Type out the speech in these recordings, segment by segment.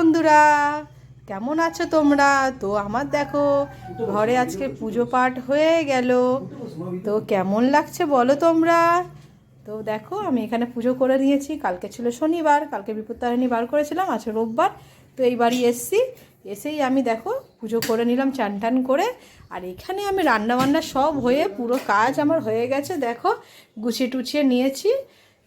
বন্ধুরা, কেমন আছো তোমরা? তো আমার দেখো ঘরে আজকে পুজো পাঠ হয়ে গেল। তো কেমন লাগছে বলো তোমরা? তো দেখো আমি এখানে পুজো করে নিয়েছি। কালকে ছিল শনিবার, কালকে বিপত্তারিণী বার করেছিলাম, আজকে রোববার। তো এই বাড়ি এসছি, এসেই আমি দেখো পুজো করে নিলাম চান টান করে। আর এখানে আমি রান্নাবান্না সব হয়ে পুরো কাজ আমার হয়ে গেছে। দেখো গুছিয়ে টুছিয়ে নিয়েছি,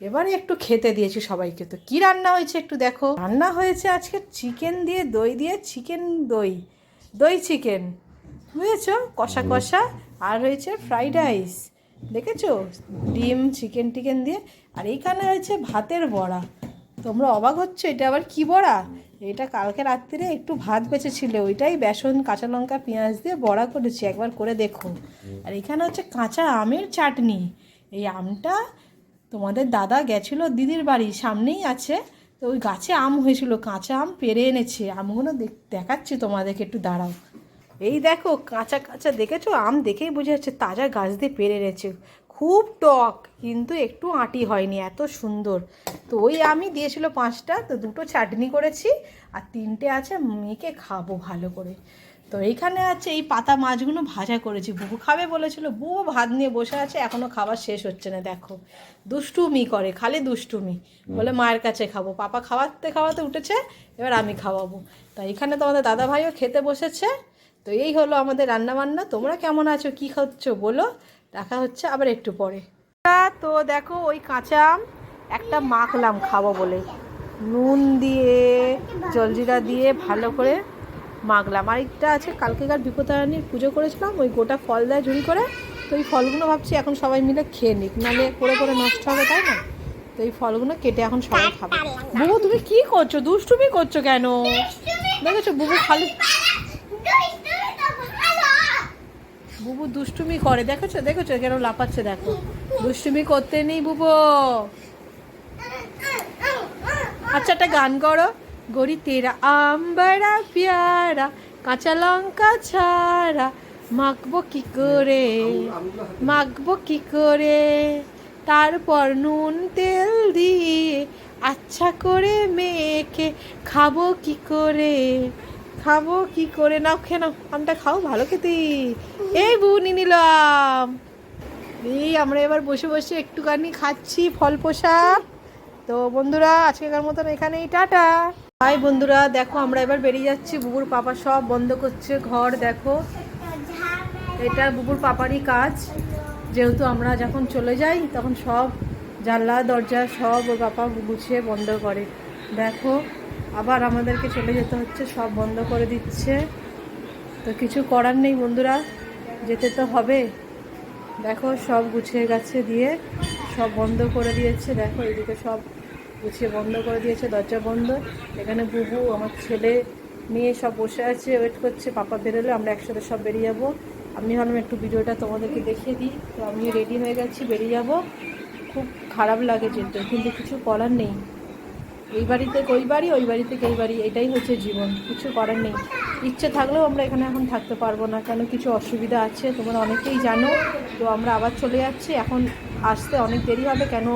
এবারে একটু খেতে দিয়েছি সবাইকে। তো কি রান্না হয়েছে একটু দেখো। রান্না হয়েছে আজকে চিকেন দিয়ে দই দিয়ে, চিকেন দই দই চিকেন, বুঝেছো, কষা কষা। আর হয়েছে ফ্রাইড রাইস, দেখেছো, ডিম চিকেন টিকেন দিয়ে। আর এইখানে হয়েছে ভাতের বড়া। তোমরা অবাক হচ্ছে, এটা আবার কি বড়া? এটা কালকে রাত্রিরে একটু ভাত বেঁচেছিল, ওইটাই বেসন কাঁচা লঙ্কা পেঁয়াজ দিয়ে বড়া করেছি, একবার করে দেখো। আর এখানে হচ্ছে কাঁচা আমের চাটনি। এই আমটা তোমাদের দাদা গেছিলো দিদির বাড়ি, সামনেই আছে। তো ওই গাছে আম হয়েছিল, কাঁচা আম পেড়ে এনেছে। আমগুলো দেখাচ্ছি তোমাদেরকে, একটু দাঁড়াও। এই দেখো কাঁচা কাঁচা, দেখেছো, আম দেখেই বোঝা যাচ্ছে তাজা গাছ দিয়ে পেড়ে এনেছে। খুব টক, কিন্তু একটু আঁটি হয়নি, এত সুন্দর। তো ওই আমি দিয়েছিল 5টা, তো 2টো চাটনি করেছি আর 3টে আছে, মেয়েকে খাবো ভালো করে। তো এইখানে আছে এই পাতা মাছগুলো ভাজা করেছি, বুবু খাবে বলেছিল। বুবু ভাত নিয়ে বসে আছে, এখনও খাবার শেষ হচ্ছে না। দেখো দুষ্টুমি করে, খালি দুষ্টুমি, বলে মায়ের কাছে খাবো। পাপা খাওয়াতে খাওয়াতে উঠেছে, এবার আমি খাওয়াবো। তা এখানে তোমাদের দাদা ভাইও খেতে বসেছে। তো এই হলো আমাদের রান্নাবান্না। তোমরা কেমন আছো, কী খাচ্ছ বলো? রাখা হচ্ছে আবার একটু পরে। তো দেখো ওই কাঁচা আম একটা মাখলাম খাবো বলে, নুন দিয়ে জলজিরা দিয়ে ভালো করে মাখলাম। আর একটা আছে কালকেকার বিপত্তারিণীর পুজো করেছিলাম, ওই গোটা ফল দেয় ঝুড়ি করে। তো এই ফলগুলো ভাবছি এখন সবাই মিলে খেয়ে নিক, নাহলে করে করে নষ্ট হবে, তাই না? তো এই ফলগুলো কেটে এখন সবাই খাবে। বুবু তুমি কি করছো, দুষ্টুমি করছো কেন? দেখেছো বুবু খালি বুবু দুষ্টুমি করে, দেখেছো দেখেছো কেন লাফাচ্ছে, দেখো দুষ্টুমি করতে নেই বুবু। আচ্ছা একটা গান করো, গড়ি তেরা আম বড়া পেয়ারা, কাঁচা লঙ্কা ছাড়া, মাখবো কি করে, মাখবো কি করে, তারপর নুন তেল দিয়ে আচ্ছা করে মেখে খাবো কি করে, খাবো কি করে। নাও খেয়ে নাও, আমটা খাও, ভালো খেতে। এই বউ নিয়ে নিলাম। এই আমরা এবার বসে বসে একটুখানি খাচ্ছি ফল পোষা। তো বন্ধুরা আজকেকার মতন এখানেই টাটা। হাই বন্ধুরা, দেখো আমরা এবার বেরিয়ে যাচ্ছি। বুবুর পাপা সব বন্ধ করছে ঘর, দেখো এটা বুবুর পাপারই কাজ। যেহেতু আমরা যখন চলে যাই তখন সব জানলা দরজা সব ওর পাপা গুছিয়ে বন্ধ করে। দেখো আবার আমাদেরকে চলে যেতে হচ্ছে, সব বন্ধ করে দিচ্ছে। তো কিছু করার নেই বন্ধুরা, যেতে তো হবে। দেখো সব গুছিয়ে গেছে দিয়ে সব বন্ধ করে দিয়েছে। দেখো এইদিকে সব গুছিয়ে বন্ধ করে দিয়েছে, দরজা বন্ধ। এখানে বুবু আমার ছেলে মেয়ে সব বসে আছে, ওয়েট করছে পাপা বেরোলে আমরা একসাথে সব বেরিয়ে যাবো। আমি ভাবলাম একটু ভিডিওটা তোমাদেরকে দেখিয়ে দিই। তো আমি রেডি হয়ে গেছি, বেরিয়ে যাব। খুব খারাপ লাগে যেতে, কিন্তু কিছু করার নেই। এই বাড়ি থেকে ওই বাড়ি, ওই বাড়ি থেকে এই বাড়ি, এটাই হচ্ছে জীবন, কিছু করার নেই। ইচ্ছে থাকলেও আমরা এখানে এখন থাকতে পারবো না, কেন কিছু অসুবিধা আছে, তোমরা অনেকেই জানো। তো আমরা আবার চলে যাচ্ছি, এখন আসতে অনেক দেরি হবে, কেন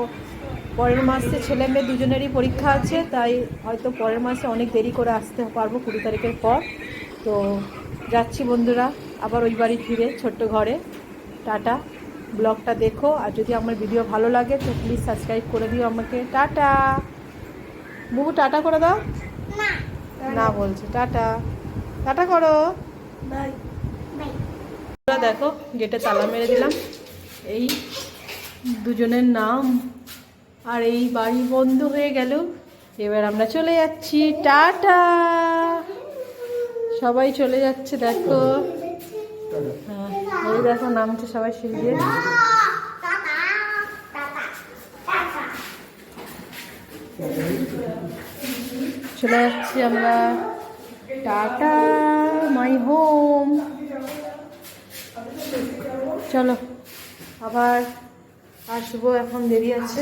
পরের মাসে ছেলে মেয়ে দুজনেরই পরীক্ষা আছে। তাই হয়তো পরের মাসে অনেক দেরি করে আসতে পারবো, 20 তারিখের পর। তো যাচ্ছি বন্ধুরা আবার ওই বাড়ি ফিরে, ছোট্ট ঘরে। টাটা। ব্লগটা দেখো, আর যদি আমার ভিডিও ভালো লাগে তো প্লিজ সাবস্ক্রাইব করে দিও আমাকে। টাটা। বুবু টাটা করে দাও। না বলছে টাটা, টাটা করো। বাই। দেখো গেটে তালা মেরে দিলাম, এই দুজনের নাম। আর এই বাড়ি বন্ধ হয়ে গেল, এবার আমরা চলে যাচ্ছি। টাটা। সবাই চলে যাচ্ছে দেখো। হ্যাঁ এই দেখো নামছে সবাই সিঁড়ি দিয়ে। চলে যাচ্ছি আমরা। Tata my home. চলো আবার আসবো, এখন দেরি আছে।